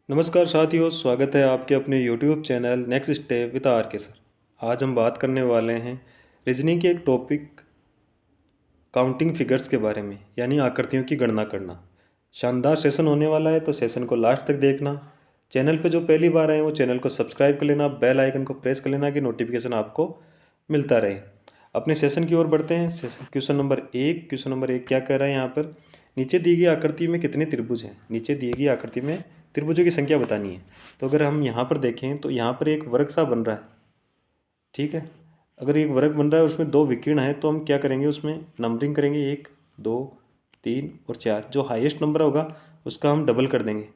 नमस्कार साथियों, स्वागत है आपके अपने YouTube channel next step with R K sir. आज हम बात करने वाले हैं रीजनिंग के एक टॉपिक काउंटिंग फिगर्स के बारे में, यानी आकृतियों की गणना करना। शानदार सेशन होने वाला है, तो सेशन को लास्ट तक देखना। चैनल पे जो पहली बार आए वो चैनल को सब्सक्राइब कर लेना, बेल आइकन को प्रेस कर लेना कि नोटिफिकेशन आपको मिलता रहे। अपने सेशन की ओर बढ़ते हैं। Question number 1। क्वेश्चन नंबर 1 क्या कह रहा है यहाँ पर? नीचे दी गई आकृति में कितने त्रिभुज हैं? नीचे दी गई आकृति में त्रिभुजों की संख्या बतानी है। तो अगर हम यहाँ पर देखें तो यहाँ पर एक वर्ग सा बन रहा है, ठीक है। अगर एक वर्ग बन रहा है उसमें दो विकीर्ण है, तो हम क्या करेंगे, उसमें नंबरिंग करेंगे 1 2 3 और 4। जो हाईएस्ट नंबर होगा उसका हम डबल कर देंगे,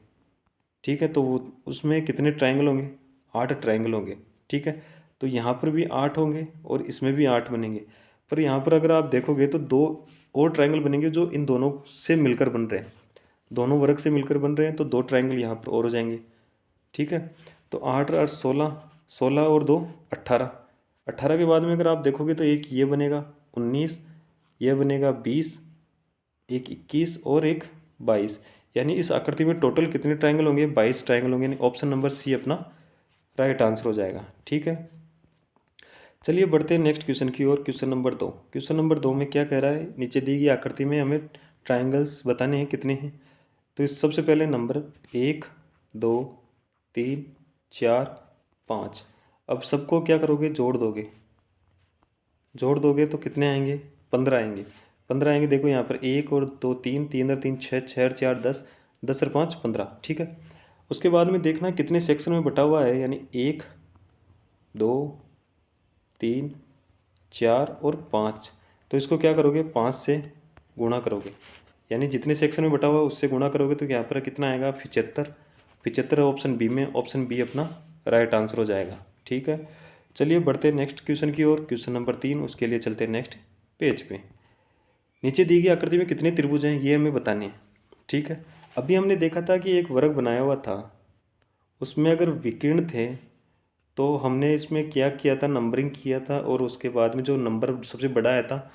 ठीक है। तो वो उसमें कितने ट्रायंगल होंगे? 8 ट्रायंगल होंगे, ठीक है। तो यहाँ पर भी 8 होंगे और इसमें भी 8 बनेंगे। पर यहाँ पर अगर आप देखोगे तो दो और ट्रायंगल बनेंगे जो इन दोनों से मिलकर बन रहे हैं, दोनों वर्ग से मिलकर बन रहे हैं। तो दो ट्रायंगल यहाँ पर और हो जाएंगे, ठीक है। तो 8 और 16, 16 और 2 18। 18 के बाद में अगर आप देखोगे तो एक ये बनेगा 19, ये बनेगा 20, एक 21 और एक 22। यानी इस आकृति में टोटल कितने ट्रायंगल होंगे? 22 ट्रायंगल होंगे। यानी ऑप्शन नंबर सी अपना राइट आंसर हो जाएगा, ठीक है। चलिए बढ़ते हैं नेक्स्ट क्वेश्चन की ओर। Question number 2। क्वेश्चन नंबर 2 में क्या कह रहा है? नीचे दी गई आकृति में हमें ट्रायंगल्स बताने हैं, कितने हैं। तो इस सबसे पहले नंबर 1 2 3 4 5। अब सबको क्या करोगे? जोड़ दोगे तो कितने आएंगे? 15 आएंगे। 15 आएंगे। देखो यहाँ पर 1 और 2 3, 3 और 3 6, 6 और 4 10, 10 और 5 15, ठीक है। उसके बाद में देखना कितने सेक्शन में बटा हुआ है, यानी 1 2 3 4 और 5। तो इसको क्या करोगे? 5 से गुणा करोगे, यानी जितने सेक्शन में बटा हुआ है उससे गुणा करोगे तो यहाँ पर कितना आएगा? 75। 75 ऑप्शन बी में, ऑप्शन बी अपना राइट आंसर हो जाएगा, ठीक है। चलिए बढ़ते हैं नेक्स्ट क्वेश्चन की ओर। क्वेश्चन नंबर 3, उसके लिए चलते हैं नेक्स्ट पेज पे। नीचे दी गई आकृति में कितने त्रिभुज हैं ये हमें बताने हैं, ठीक है। अभी हमने देखा था कि एक वर्ग बनाया हुआ था, उसमें अगर विकीर्ण थे तो हमने इसमें क्या किया था? नंबरिंग किया था, और उसके बाद में जो नंबर सबसे बड़ा आया था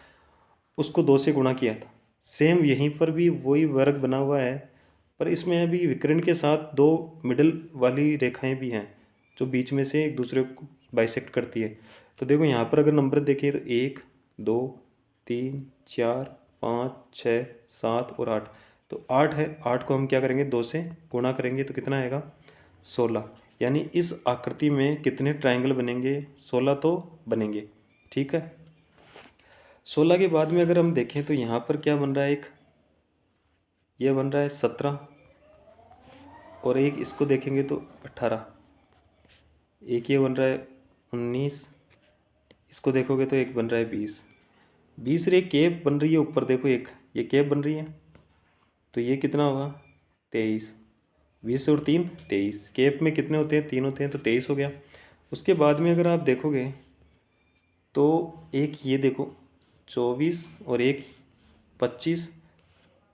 उसको 2 से गुणा किया था। सेम यहीं पर भी वही वर्ग बना हुआ है, पर इसमें अभी विकर्ण के साथ दो मिडल वाली रेखाएं भी हैं जो बीच में से एक दूसरे को बाइसेक्ट करती है। तो देखो यहाँ पर अगर नंबर देखिए तो 1 2 3 4 5 6 7 और 8। तो 8 है, 8 को हम क्या करेंगे? 2 से गुणा करेंगे तो कितना आएगा? 16। यानी इस आकृति में कितने ट्रायंगल बनेंगे? 16 तो बनेंगे, ठीक है। 16 के बाद में अगर हम देखें तो यहाँ पर क्या बन रहा है? एक ये बन रहा है 17, और एक इसको देखेंगे तो 18। एक ये बन रहा है 19, इसको देखोगे तो एक बन रहा है 20। 20 रे कैप बन रही है ऊपर, देखो एक ये कैप बन रही है, तो ये कितना होगा? 23। 20 और 3 23। कैप में कितने होते हैं? 3 होते हैं, तो 23 हो गया। उसके बाद में अगर आप देखोगे तो एक ये देखो 24 और एक 25,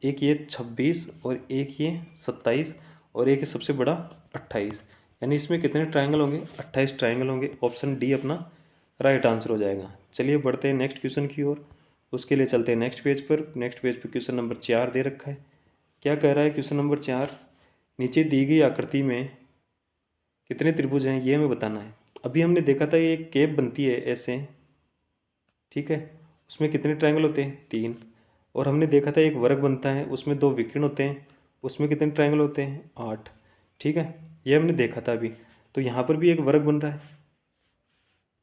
एक ये 26 और एक ये 27, और एक सबसे बड़ा 28। यानी इसमें कितने ट्रायंगल होंगे? 28 ट्रायंगल होंगे। ऑप्शन डी अपना राइट आंसर हो जाएगा। चलिए बढ़ते हैं नेक्स्ट क्वेश्चन की ओर। उसके लिए चलते हैं नेक्स्ट पेज पर। नेक्स्ट पेज पर क्वेश्चन नंबर 4 दे रखा है। क्या कह रहा है क्वेश्चन नंबर 4? नीचे दी गई आकृति में कितने त्रिभुज हैं ये हमें बताना है। अभी हमने देखा था ये एक केप बनती है ऐसे, ठीक है। उसमें कितने ट्रायंगल होते हैं? 3। और हमने देखा था एक वर्ग बनता है, उसमें दो विकर्ण होते हैं, उसमें कितने ट्रायंगल होते हैं? 8, ठीक है। ये हमने देखा था अभी। तो यहाँ पर भी एक वर्ग बन रहा है,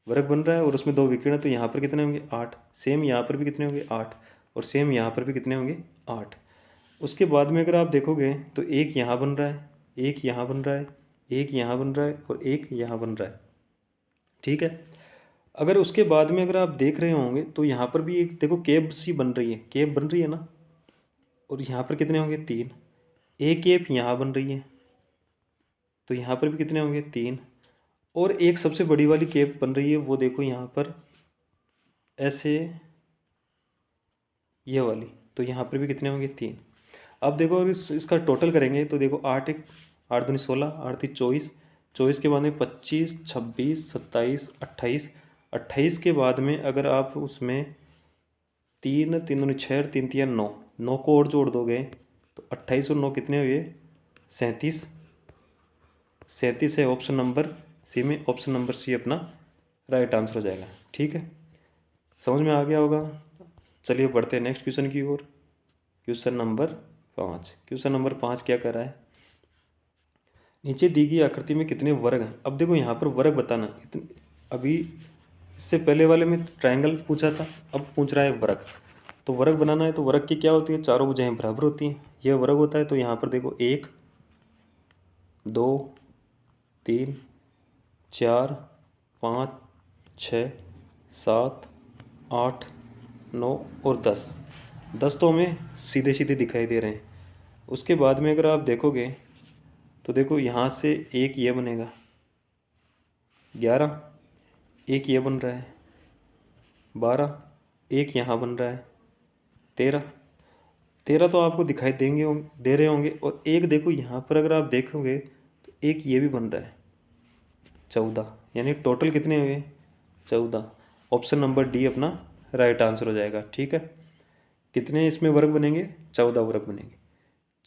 वर्ग बन रहा है और उसमें दो विकर्ण है, तो यहाँ पर कितने होंगे? 8। सेम यहाँ पर भी कितने होंगे? 8। और सेम यहाँ पर भी कितने होंगे? 8। उसके बाद में अगर आप देखोगे तो एक यहाँ बन रहा है, एक यहाँ बन रहा है, एक यहाँ बन रहा है और एक यहाँ बन रहा है, ठीक है। अगर उसके बाद में अगर आप देख रहे होंगे तो यहाँ पर भी एक देखो केब सी बन रही है, केब बन रही है ना। और यहाँ पर कितने होंगे? 3। एक केप यहाँ बन रही है, तो यहाँ पर भी कितने होंगे? 3। और एक सबसे बड़ी वाली केप बन रही है, वो देखो यहाँ पर ऐसे, ये वाली। तो यहाँ पर भी कितने होंगे? 3। अब देखो अगर इसका टोटल करेंगे तो देखो 8 एक 8 दूनी 16, 8 3 24, 24 के बाद में 25 26 27 28, 28 के बाद में अगर आप उसमें 3 3 दूनी 6 और 3 3 9, 9 को और जोड़ दोगे तो 28 और 9 कितने हुए? 37। 37 है ऑप्शन नंबर सी में, ऑप्शन नंबर सी अपना राइट आंसर हो जाएगा। ठीक है, समझ में आ गया होगा। चलिए बढ़ते हैं नेक्स्ट क्वेश्चन की ओर। Question number 5। क्वेश्चन नंबर 5 क्या कर रहा है, नीचे दी गई आकृति में कितने वर्ग हैं। अब देखो यहाँ पर वर्ग बताना, इतने अभी इससे पहले वाले में ट्रायंगल पूछा था, अब पूछ रहा है वर्ग। तो वर्ग बनाना है तो वर्ग की क्या होती है, चारों भुजाएं बराबर होती हैं, यह वर्ग होता है। तो यहाँ पर देखो 1 2 3 4 5 6 7 8 9 और 10। 10 तो हमें सीधे सीधे दिखाई दे रहे हैं। उसके बाद में अगर आप देखोगे तो देखो यहाँ से एक ये बनेगा 11, एक ये बन रहा है 12, एक यहाँ बन रहा है 13। 13 तो आपको दिखाई दे रहे होंगे, और एक देखो यहाँ पर अगर आप देखोगे तो एक ये भी बन रहा है 14। यानी टोटल कितने हुए, 14। ऑप्शन नंबर डी अपना राइट आंसर हो जाएगा। ठीक है, कितने इसमें वर्ग बनेंगे, 14 वर्ग बनेंगे।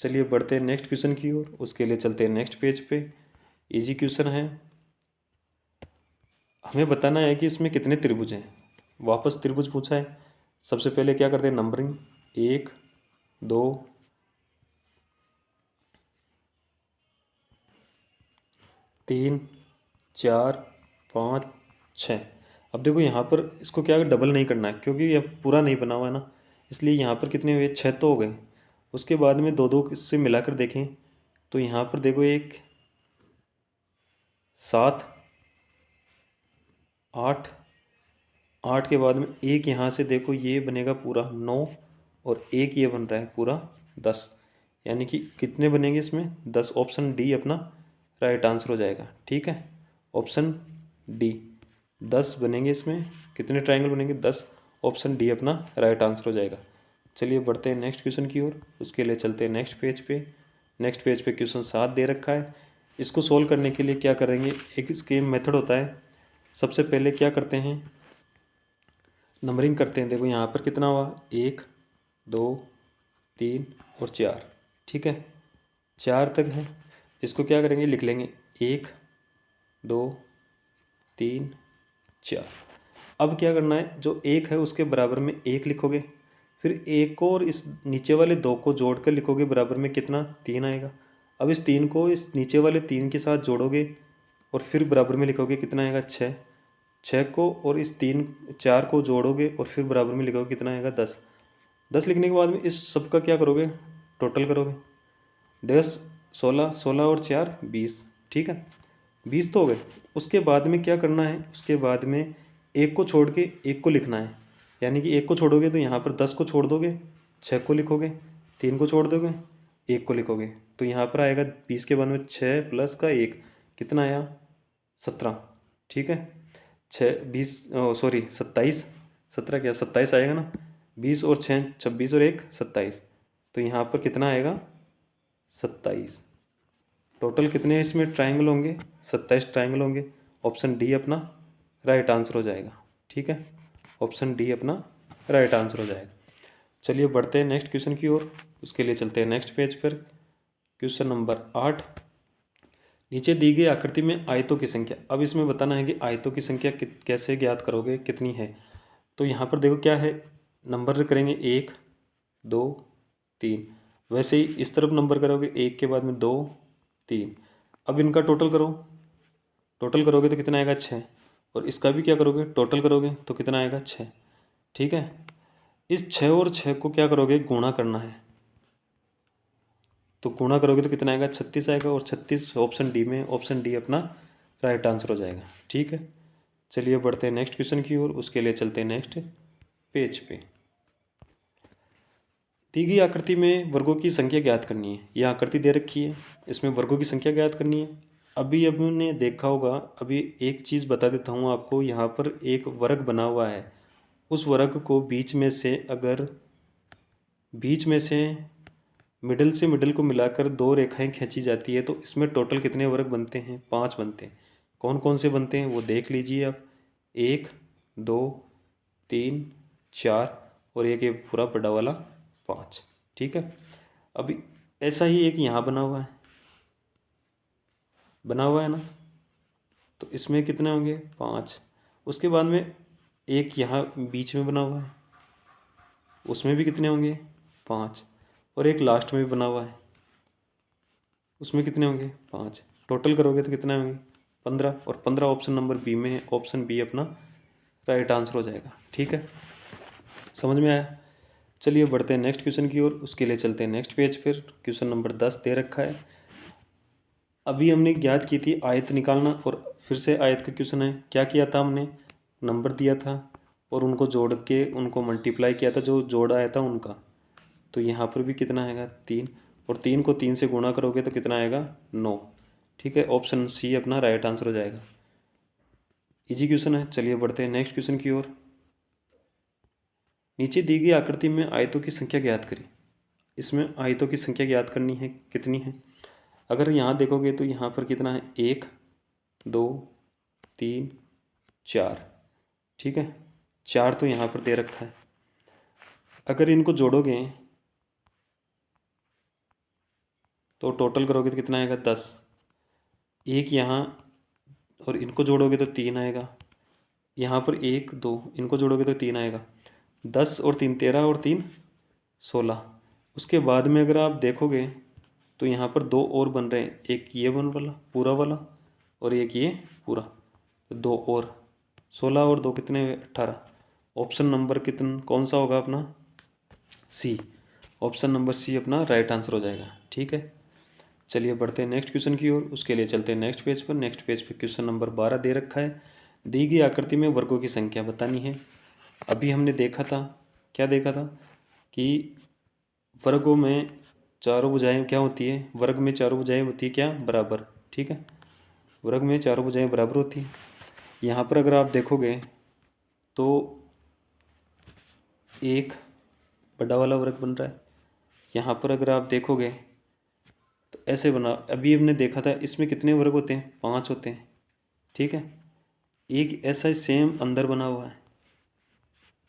चलिए बढ़ते हैं नेक्स्ट क्वेश्चन की ओर, उसके लिए चलते हैं नेक्स्ट पेज पे। इजी क्वेश्चन है, हमें बताना है कि इसमें कितने त्रिभुज हैं। वापस त्रिभुज पूछा है। सबसे पहले क्या करते हैं, नंबरिंग 1 2 3 4 5 6। अब देखो यहाँ पर इसको क्या डबल नहीं करना है, क्योंकि यह पूरा नहीं बना हुआ है ना, इसलिए यहाँ पर कितने हुए, 6 तो हो गए। उसके बाद में दो दो से मिलाकर देखें तो यहाँ पर देखो एक 7 8, 8 के बाद में एक यहाँ से देखो ये बनेगा पूरा 9, और एक ये बन रहा है पूरा 10। यानी कि कितने बनेंगे इसमें, 10। ऑप्शन डी अपना राइट आंसर हो जाएगा। ठीक है, ऑप्शन डी 10 बनेंगे इसमें। कितने ट्रायंगल बनेंगे, 10। ऑप्शन डी अपना राइट आंसर हो जाएगा। चलिए बढ़ते हैं नेक्स्ट क्वेश्चन की ओर, उसके लिए चलते हैं नेक्स्ट पेज पे। नेक्स्ट पेज पे क्वेश्चन 7 दे रखा है। इसको सोल्व करने के लिए क्या करेंगे, एक इसके मेथड होता है। सबसे पहले क्या करते हैं, नंबरिंग करते हैं। देखो यहाँ पर कितना हुआ, 1 2 3 और 4। ठीक है, 4 तक है। इसको क्या करेंगे, लिख लेंगे 1 2 3 4। अब क्या करना है, जो एक है उसके बराबर में एक लिखोगे, फिर एक को और इस नीचे वाले दो को जोड़कर लिखोगे, बराबर में कितना, 3 आएगा। अब इस 3 को इस नीचे वाले 3 के साथ जोड़ोगे और फिर बराबर में लिखोगे, कितना आएगा, 6। 6 को और इस 4 को जोड़ोगे और फिर बराबर में लिखोगे, कितना आएगा, 10। 10 लिखने के बाद में इस सब का क्या करोगे, टोटल करोगे। 10 16, 16 और 4 20। ठीक है, 20 तो हो गए। उसके बाद में क्या करना है, उसके बाद में एक को छोड़ के एक को लिखना है। यानी कि एक को छोड़ोगे तो यहाँ पर 10 को छोड़ दोगे, 6 को लिखोगे, 3 को छोड़ दोगे, एक को लिखोगे, तो यहाँ पर आएगा 20 के बाद में 6 प्लस का 1, कितना आया, 17। ठीक है, 6 20 सॉरी 27, 17 क्या 27 आएगा ना, 20 और 6 26 और 1 27। तो यहाँ पर कितना आएगा, 27। टोटल कितने इसमें ट्रायंगल होंगे, 27 ट्रायंगल होंगे। ऑप्शन डी अपना राइट आंसर हो जाएगा। ठीक है, ऑप्शन डी अपना राइट आंसर हो जाएगा। चलिए बढ़ते हैं नेक्स्ट क्वेश्चन की ओर, उसके लिए चलते हैं नेक्स्ट पेज पर। क्वेश्चन नंबर 8, नीचे दी गई आकृति में आयतों की संख्या। अब इसमें बताना है कि आयतों की संख्या कैसे ज्ञात करोगे, कितनी है। तो यहाँ पर देखो क्या है, नंबर करेंगे 1 2 3। वैसे ही इस तरफ नंबर करोगे, 1 के बाद में 2 3। अब इनका टोटल करो, टोटल करोगे तो कितना आएगा, 6। और इसका भी क्या करोगे, टोटल करोगे तो कितना आएगा, 6। ठीक है, इस 6 और 6 को क्या करोगे, गुणा करना है। तो गुणा करोगे तो कितना आएगा, 36 आएगा। और 36 ऑप्शन डी में, ऑप्शन डी अपना राइट आंसर हो जाएगा। ठीक है, चलिए बढ़ते हैं नेक्स्ट क्वेश्चन की ओर, उसके लिए चलते हैं नेक्स्ट पेज पे। दी गई आकृति में वर्गों की संख्या ज्ञात करनी है। यह आकृति दे रखी है, इसमें वर्गों की संख्या ज्ञात करनी है। अभी हमने देखा होगा, अभी एक चीज़ बता देता हूँ आपको। यहाँ पर एक वर्ग बना हुआ है, उस वर्ग को बीच में से अगर बीच में से मिडल से मिडल को मिलाकर दो रेखाएं खींची जाती है, तो इसमें टोटल कितने वर्ग बनते हैं, 5 बनते हैं। कौन कौन से बनते हैं वो देख लीजिए आप, 1 2 3 4 और एक ये पूरा बड़ा वाला 5। ठीक है, अभी ऐसा ही एक यहाँ बना हुआ है, बना हुआ है ना, तो इसमें कितने होंगे 5। उसके बाद में एक यहाँ बीच में बना हुआ है, उसमें भी कितने होंगे 5, और एक लास्ट में भी बना हुआ है, उसमें कितने होंगे 5। टोटल करोगे तो कितने होंगे 15, और 15 ऑप्शन नंबर बी में है, ऑप्शन बी अपना राइट आंसर हो जाएगा। ठीक है, समझ में आया। चलिए बढ़ते हैं नेक्स्ट क्वेश्चन की ओर। उसके लिए चलते हैं नेक्स्ट पेज पर। क्वेश्चन नंबर 10 दे रखा है। अभी हमने ज्ञात की थी आयत निकालना, और फिर से आयत का क्वेश्चन है। क्या किया था हमने, नंबर दिया था और उनको जोड़ के उनको मल्टीप्लाई किया था, जो जोड़ आया था उनका। तो यहाँ पर भी कितना आएगा 3, और 3 को 3 से गुणा करोगे तो कितना आएगा 9। ठीक है, ऑप्शन सी अपना राइट आंसर हो जाएगा। इजी क्वेश्चन है। चलिए बढ़ते हैं नेक्स्ट क्वेश्चन की ओर। नीचे दी गई आकृति में आयतों की संख्या ज्ञात करें। इसमें आयतों की संख्या ज्ञात करनी है, कितनी है। अगर यहाँ देखोगे तो यहाँ पर कितना है 1 2 3 4। ठीक है, 4 तो यहाँ पर दे रखा है। अगर इनको जोड़ोगे तो टोटल करोगे तो कितना आएगा 10। एक यहाँ, और इनको जोड़ोगे तो 3 आएगा। यहाँ पर 1 2, इनको जोड़ोगे तो 3 आएगा। 10 और 3 13, और 3 16। उसके बाद में अगर आप देखोगे तो यहाँ पर 2 और बन रहे हैं, एक ये बन वाला पूरा वाला, और एक ये पूरा, तो 2 और 16 और 2 कितने हुए 18। ऑप्शन नंबर कितना कौन सा होगा अपना सी। ऑप्शन नंबर सी अपना राइट आंसर हो जाएगा। ठीक है, चलिए बढ़ते हैं नेक्स्ट क्वेश्चन की ओर। उसके लिए चलते हैं नेक्स्ट पेज पर। नेक्स्ट पेज पर क्वेश्चन नंबर 12 दे रखा है। दी गई आकृति में वर्गों की संख्या बतानी है। अभी हमने देखा था, क्या देखा था कि वर्गों में चारों भुजाएं क्या होती है, वर्ग में चारों भुजाएं होती है क्या बराबर। ठीक है, वर्ग में चारों भुजाएं बराबर होती हैं। यहाँ पर अगर आप देखोगे तो एक बड़ा वाला वर्ग बन रहा है। यहाँ पर अगर आप देखोगे तो ऐसे बना, अभी हमने देखा था इसमें कितने वर्ग होते हैं 5 होते हैं। ठीक है, एक ऐसा ही सेम अंदर बना हुआ है,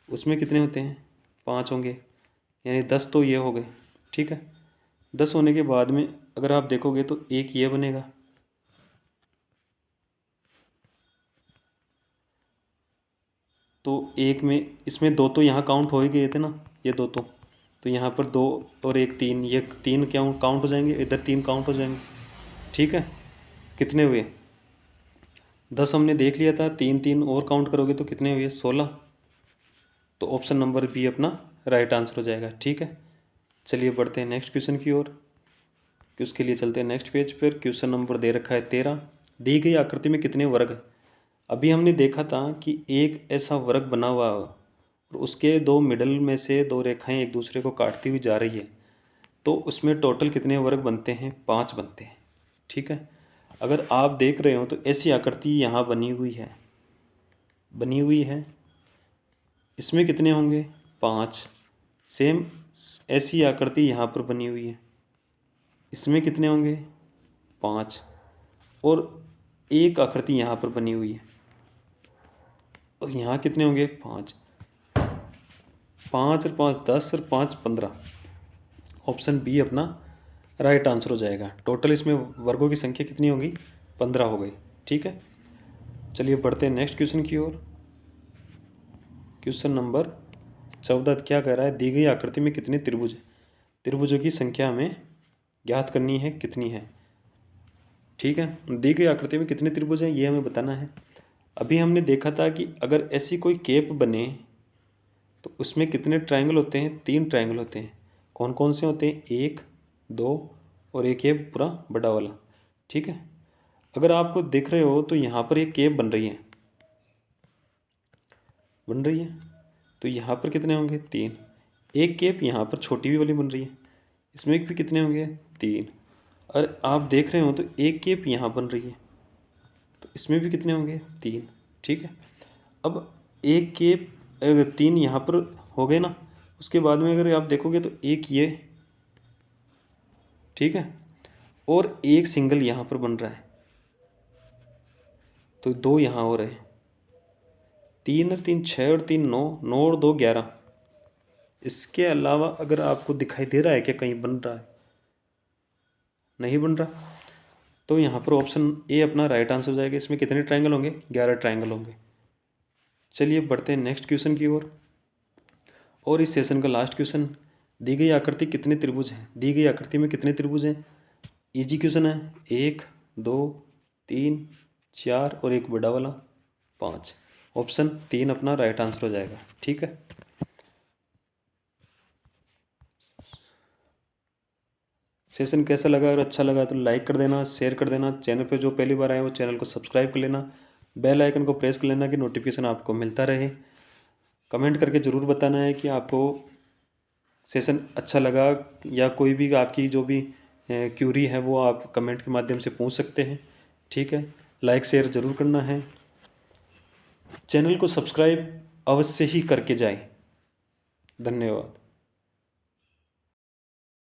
उसमें कितने होते हैं 5 होंगे, यानी 10 तो ये हो गए। ठीक है, 10 होने के बाद में अगर आप देखोगे तो एक ये बनेगा, तो एक में इसमें 2 तो यहाँ काउंट हो ही गए थे ना, ये 2 तो यहाँ पर 2 और एक 3, ये 3 क्या काउंट हो जाएंगे, इधर 3 काउंट हो जाएंगे। ठीक है, कितने हुए 10 हमने देख लिया था, 3 3 और काउंट करोगे तो कितने हुए 16। तो ऑप्शन नंबर बी अपना राइट आंसर हो जाएगा। ठीक है, चलिए बढ़ते हैं नेक्स्ट क्वेश्चन की ओर। कि उसके लिए चलते हैं नेक्स्ट पेज पर। क्वेश्चन नंबर दे रखा है 13। दी गई आकृति में कितने वर्ग है। अभी हमने देखा था कि एक ऐसा वर्ग बना हुआ है और उसके दो मिडल में से दो रेखाएं एक दूसरे को काटती हुई जा रही है, तो उसमें टोटल कितने वर्ग बनते हैं 5 बनते हैं। ठीक है, अगर आप देख रहे हो तो ऐसी आकृति यहाँ बनी हुई है, इसमें कितने होंगे 5। सेम ऐसी आकृति यहाँ पर बनी हुई है, इसमें कितने होंगे 5, और एक आकृति यहाँ पर बनी हुई है और यहाँ कितने होंगे 5। 5 और 5 10 और 5 15। ऑप्शन बी अपना राइट आंसर हो जाएगा। टोटल इसमें वर्गों की संख्या कितनी होगी 15 हो गई। ठीक है, चलिए बढ़ते हैं नेक्स्ट क्वेश्चन की ओर। क्वेश्चन नंबर 14 क्या कह रहा है, दी गई आकृति में कितने त्रिभुज हैं। त्रिभुजों की संख्या हमें ज्ञात करनी है कितनी है। ठीक है, दी गई आकृति में कितने त्रिभुज हैं ये हमें बताना है। अभी हमने देखा था कि अगर ऐसी कोई केप बने तो उसमें कितने ट्रायंगल होते हैं 3 ट्रायंगल होते हैं। कौन कौन से होते हैं 1 2 और एक ये पूरा बड़ा वाला। ठीक है, अगर आपको दिख रहे हो तो यहाँ पर एक केप बन रही है, तो यहाँ पर कितने होंगे 3। एक केप यहाँ पर छोटी भी वाली बन रही है, इसमें भी कितने होंगे 3। और आप देख रहे हो तो एक केप यहाँ बन रही है, तो इसमें भी कितने होंगे 3। ठीक है, अब एक केप 3 यहाँ पर हो गए ना, उसके बाद में अगर आप देखोगे तो एक ये, ठीक है, और एक सिंगल यहाँ पर बन रहा है, तो 2 यहाँ हो रहे हैं। 3 और 3 6 और 3 9, 9 और 2 11। इसके अलावा अगर आपको दिखाई दे रहा है कि कहीं बन रहा है, नहीं बन रहा, तो यहाँ पर ऑप्शन ए अपना राइट आंसर हो जाएगा। इसमें कितने ट्रायंगल होंगे? 11 ट्रायंगल होंगे। चलिए बढ़ते हैं नेक्स्ट क्वेश्चन की ओर। और इस सेशन का लास्ट क्वेश्चन, दी गई आकृति कितने त्रिभुज हैं? दी गई आकृति में कितने त्रिभुज हैं? इजी क्वेश्चन है। 1 2 3 4 और एक बड़ा वाला 5। ऑप्शन 3 अपना राइट आंसर हो जाएगा। ठीक है। सेशन कैसा लगा? अगर अच्छा लगा तो लाइक कर देना, शेयर कर देना। चैनल पे जो पहली बार आए वो चैनल को सब्सक्राइब कर लेना, बेल आइकन को प्रेस कर लेना कि नोटिफिकेशन आपको मिलता रहे। कमेंट करके ज़रूर बताना है कि आपको सेशन अच्छा लगा, या कोई भी आपकी जो भी क्यूरी है वो आप कमेंट के माध्यम से पूछ सकते हैं। ठीक है। लाइक शेयर ज़रूर करना है। चैनल को सब्सक्राइब अवश्य ही करके जाएं। धन्यवाद।